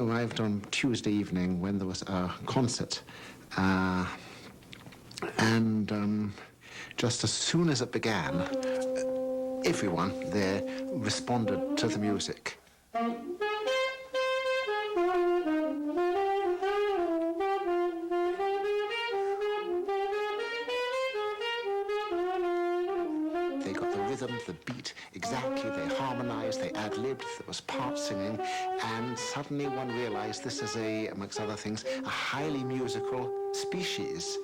arrived on Tuesday evening when there was a concert. Just as soon as it began, everyone there responded to the music. They got the rhythm, the beat, exactly, they harmonized, they ad-libbed, there was part singing, and suddenly one realized this is amongst other things, a highly musical species.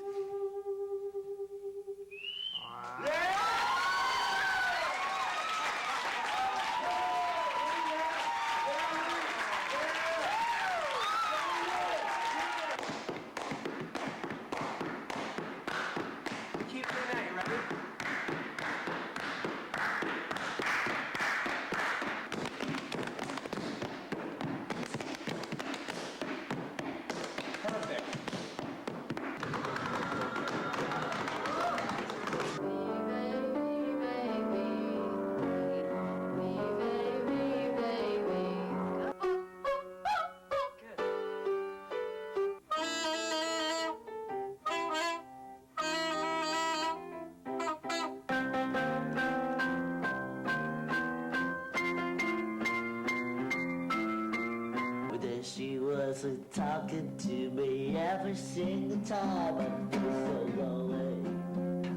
She wasn't talking to me every single time I feel so lonely.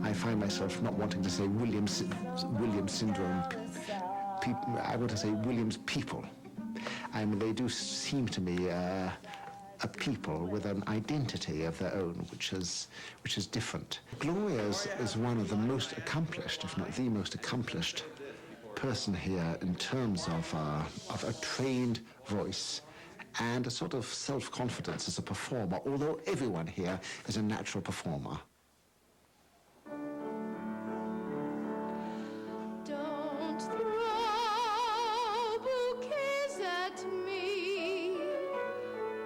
I find myself not wanting to say Williams syndrome. I want to say Williams people. I mean, they do seem to me a people with an identity of their own, which is different. Gloria is one of the most accomplished, if not the most accomplished, person here in terms of a trained voice and a sort of self-confidence as a performer, although everyone here is a natural performer. Don't throw bouquets at me.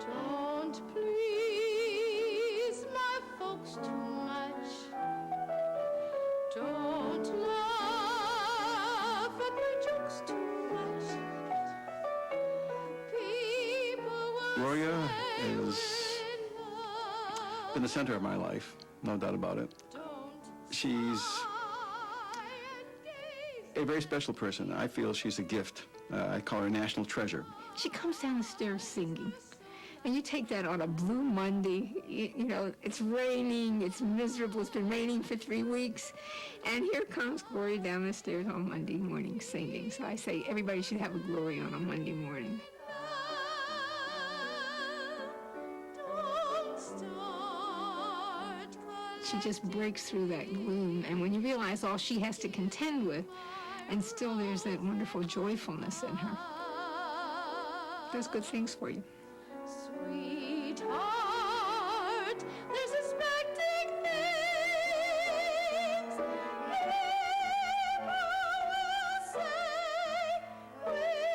Don't please my folks too much. Don't laugh at my jokes too much. Gloria has been the center of my life, no doubt about it. She's a very special person. I feel she's a gift. I call her a national treasure. She comes down the stairs singing. And you take that on a blue Monday, you know, it's raining, it's miserable, it's been raining for 3 weeks. And here comes Gloria down the stairs on Monday morning singing. So I say everybody should have a Gloria on a Monday morning. She just breaks through that gloom, and when you realize all she has to contend with, and still there's that wonderful joyfulness in her, does good things for you. Sweetheart, there's expecting things. People will say we're in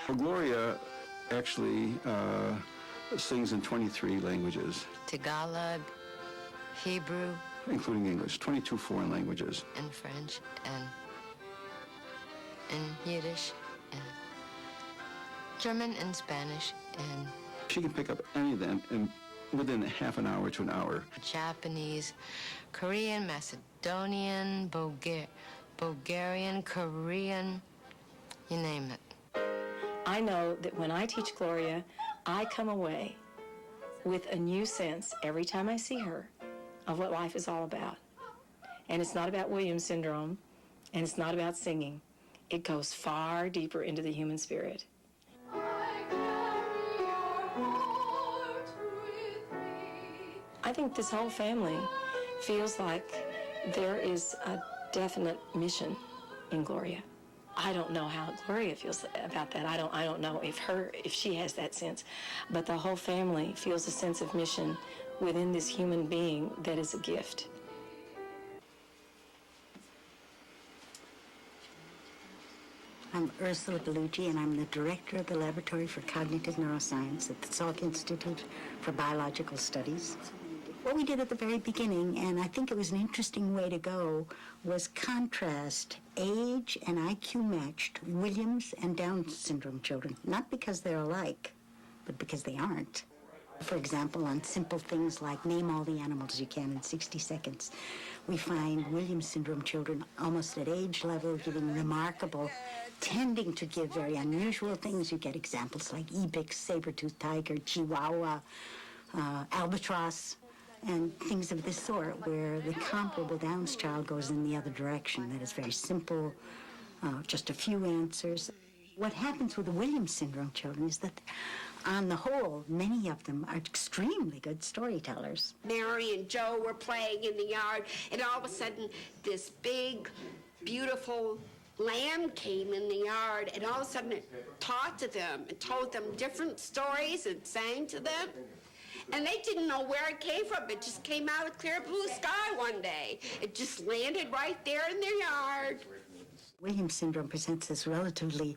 Well, Gloria actually sings in 23 languages. Tagalog, Hebrew, including English, 22 foreign languages. and French, and Yiddish, and German, and Spanish, and She can pick up any of them within half an hour to an hour. Japanese, Korean, Macedonian, Bulgarian, Korean, you name it. I know that when I teach Gloria, I come away with a new sense every time I see her of what life is all about. And it's not about Williams syndrome, and it's not about singing. It goes far deeper into the human spirit. I think this whole family feels like there is a definite mission in Gloria. I don't know how Gloria feels about that. I don't know if she has that sense, but the whole family feels a sense of mission within this human being that is a gift. I'm Ursula Bellucci, and I'm the director of the Laboratory for Cognitive Neuroscience at the Salk Institute for Biological Studies. What we did at the very beginning, and I think it was an interesting way to go, was contrast age and IQ matched Williams and Down syndrome children, not because they're alike, but because they aren't. For example, on simple things like name all the animals you can in 60 seconds, we find Williams syndrome children almost at age level giving remarkable, tending to give very unusual things. You get examples like ibex, saber-toothed tiger, chihuahua, albatross, and things of this sort, where the comparable Downs child goes in the other direction. That is very simple, just a few answers. What happens with the Williams syndrome children is that, on the whole, many of them are extremely good storytellers. Mary and Joe were playing in the yard, and all of a sudden, this big, beautiful lamb came in the yard, and all of a sudden it talked to them and told them different stories and sang to them. And they didn't know where it came from. It just came out of clear blue sky one day. It just landed right there in their yard. Williams syndrome presents this relatively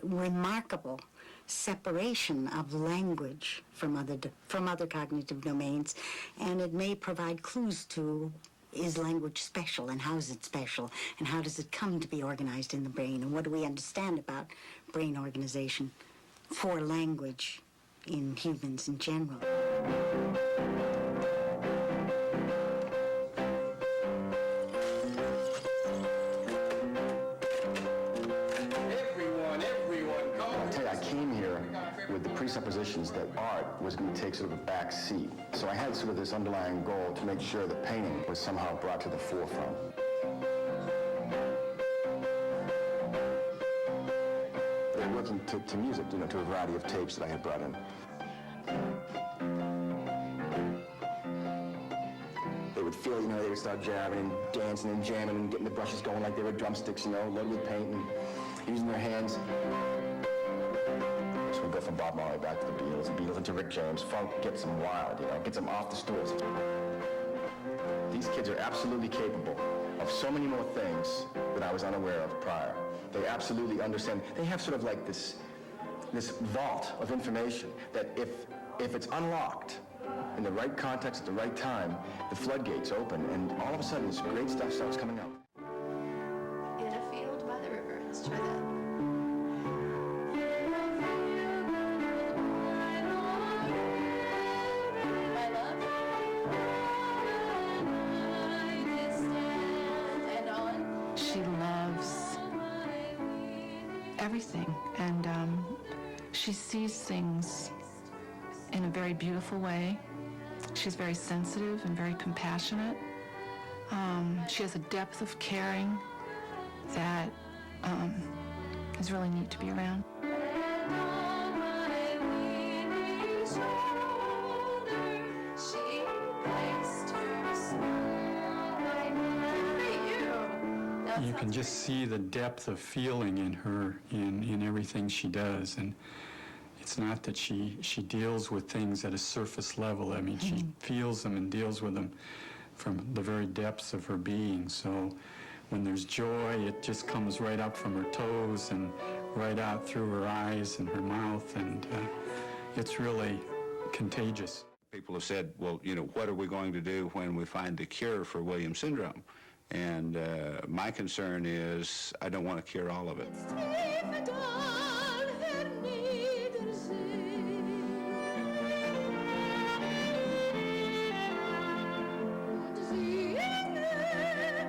remarkable separation of language from other cognitive domains, and it may provide clues to, is language special, and how is it special, and how does it come to be organized in the brain, and what do we understand about brain organization for language in humans in general. With the presuppositions that art was going to take sort of a back seat. So I had sort of this underlying goal to make sure that painting was somehow brought to the forefront. They were working to music, to a variety of tapes that I had brought in. They would feel, they would start jabbing and dancing and jamming and getting the brushes going like they were drumsticks, loaded with paint and using their hands. We go from Bob Marley back to the Beatles into Rick James. Funk gets them wild, gets them off the stools. These kids are absolutely capable of so many more things that I was unaware of prior. They absolutely understand. They have sort of like this vault of information that if it's unlocked in the right context at the right time, the floodgates open, and all of a sudden this great stuff starts coming out. In a field by the river. Let's try that. Everything, and she sees things in a very beautiful way. She's very sensitive and very compassionate. She has a depth of caring that is really neat to be around. You can just see the depth of feeling in her, in everything she does. And it's not that she deals with things at a surface level. I mean, she feels them and deals with them from the very depths of her being. So when there's joy, it just comes right up from her toes and right out through her eyes and her mouth. And it's really contagious. People have said, well, what are we going to do when we find the cure for Williams syndrome? And my concern is I don't want to cure all of it.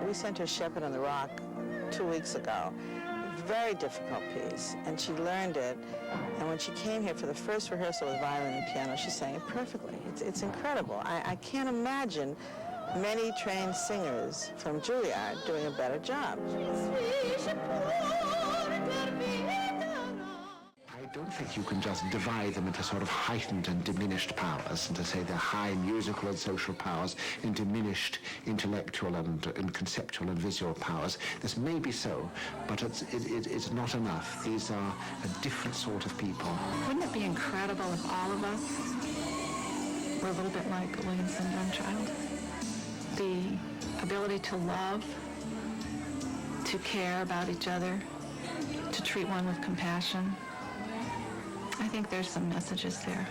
We sent her Shepherd on the Rock 2 weeks ago. Very difficult piece, and she learned it. And when she came here for the first rehearsal with violin and piano, she sang it perfectly. It's incredible. I can't imagine many trained singers from Juilliard doing a better job. I don't think you can just divide them into sort of heightened and diminished powers, and to say they're high musical and social powers and diminished intellectual and conceptual and visual powers. This may be so, but it's not enough. These are a different sort of people. Wouldn't it be incredible if all of us were a little bit like a Williams syndrome child? The ability to love, to care about each other, to treat one with compassion. I think there's some messages there.